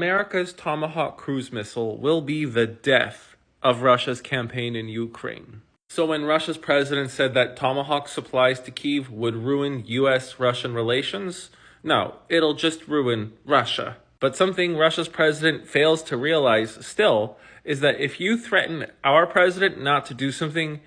America's Tomahawk cruise missile will be the death of Russia's campaign in Ukraine. So when Russia's president said that Tomahawk supplies to Kyiv would ruin US-Russian relations, no, it'll just ruin Russia. But something Russia's president fails to realize still is that if you threaten our president not to do something,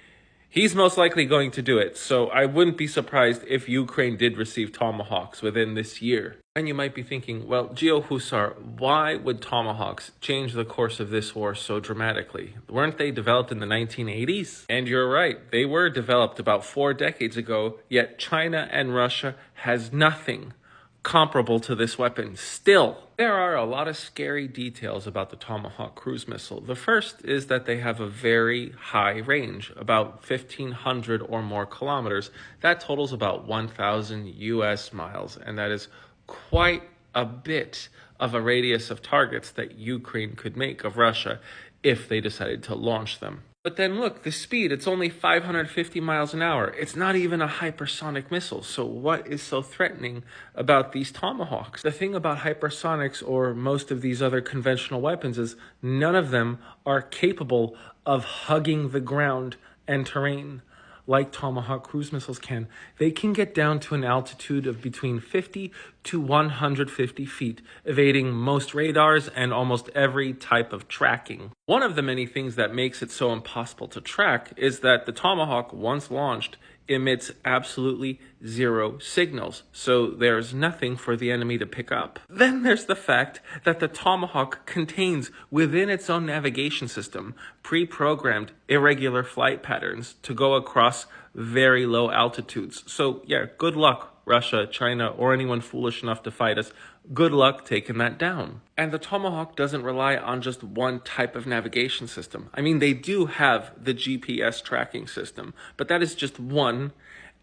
he's most likely going to do it. So I wouldn't be surprised if Ukraine did receive Tomahawks within this year. And you might be thinking, well, Gio Husar, why would Tomahawks change the course of this war so dramatically? Weren't they developed in the 1980s? And you're right, they were developed about 4 decades ago, yet China and Russia has nothing comparable to this weapon still. There are a lot of scary details about the Tomahawk cruise missile. The first is that they have a very high range, about 1,500 or more kilometers. That totals about 1,000 US miles, and that is quite a bit of a radius of targets that Ukraine could make of Russia if they decided to launch them. But then look, the speed, it's only 550 miles an hour. It's not even a hypersonic missile. So what is so threatening about these Tomahawks? The thing about hypersonics or most of these other conventional weapons is none of them are capable of hugging the ground and terrain like Tomahawk cruise missiles can. They can get down to an altitude of between 50 to 150 feet, evading most radars and almost every type of tracking. One of the many things that makes it so impossible to track is that the Tomahawk, once launched, emits absolutely zero signals, so there's nothing for the enemy to pick up. Then there's the fact that the Tomahawk contains within its own navigation system pre-programmed irregular flight patterns to go across very low altitudes. So yeah, good luck, Russia, China, or anyone foolish enough to fight us. Good luck taking that down. And the Tomahawk doesn't rely on just one type of navigation system. I mean, they do have the GPS tracking system, but that is just one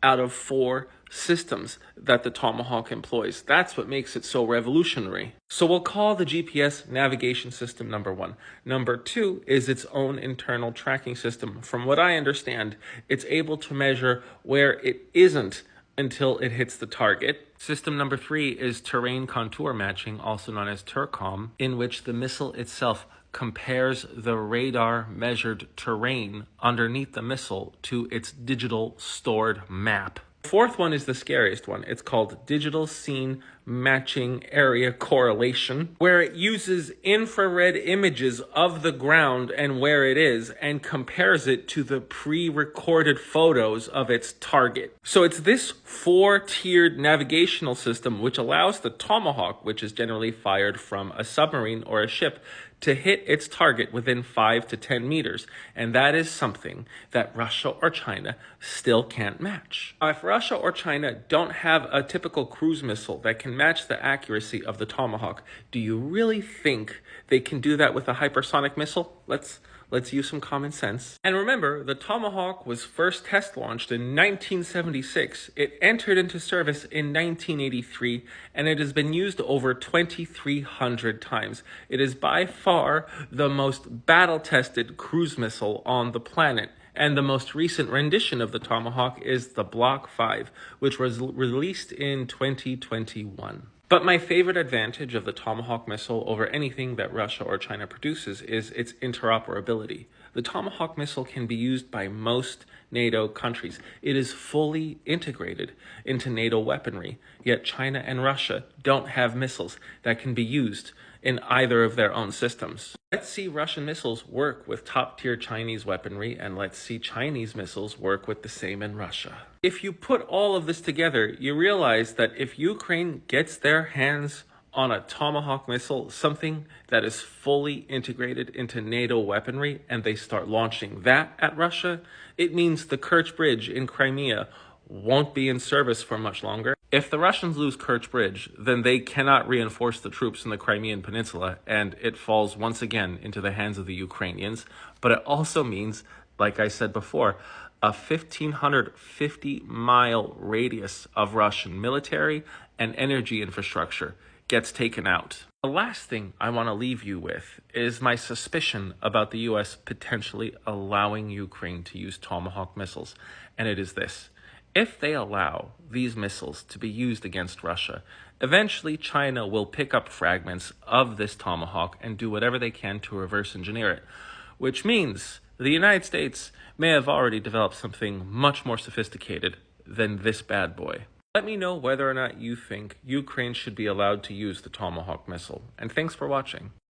out of 4 systems that the Tomahawk employs. That's what makes it so revolutionary. So we'll call the GPS navigation system number 1. Number 2 is its own internal tracking system. From what I understand, it's able to measure where it isn't until it hits the target. System number 3 is terrain contour matching, also known as TERCOM, in which the missile itself compares the radar measured terrain underneath the missile to its digital stored map. The 4th one is the scariest one. It's called Digital Scene Matching Area Correlation, where it uses infrared images of the ground and where it is and compares it to the pre-recorded photos of its target. So it's this 4-tiered navigational system which allows the Tomahawk, which is generally fired from a submarine or a ship, to hit its target within 5 to 10 meters. And that is something that Russia or China still can't match. If Russia or China don't have a typical cruise missile that can match the accuracy of the Tomahawk, do you really think they can do that with a hypersonic missile? Let's use some common sense. And remember, the Tomahawk was first test launched in 1976. It entered into service in 1983, and it has been used over 2,300 times. It is by far the most battle-tested cruise missile on the planet. And the most recent rendition of the Tomahawk is the Block 5, which was released in 2021. But my favorite advantage of the Tomahawk missile over anything that Russia or China produces is its interoperability. The Tomahawk missile can be used by most NATO countries. It is fully integrated into NATO weaponry, yet China and Russia don't have missiles that can be used in either of their own systems. Let's see Russian missiles work with top-tier Chinese weaponry, and let's see Chinese missiles work with the same in Russia. If you put all of this together, you realize that if Ukraine gets their hands on a Tomahawk missile, something that is fully integrated into NATO weaponry, and they start launching that at Russia, it means the Kerch Bridge in Crimea won't be in service for much longer. If the Russians lose Kerch Bridge, then they cannot reinforce the troops in the Crimean Peninsula, and it falls once again into the hands of the Ukrainians. But it also means, like I said before, a 1,550-mile radius of Russian military and energy infrastructure gets taken out. The last thing I want to leave you with is my suspicion about the US potentially allowing Ukraine to use Tomahawk missiles, and it is this. If they allow these missiles to be used against Russia, eventually China will pick up fragments of this Tomahawk and do whatever they can to reverse engineer it, which means the United States may have already developed something much more sophisticated than this bad boy. Let me know whether or not you think Ukraine should be allowed to use the Tomahawk missile, and thanks for watching.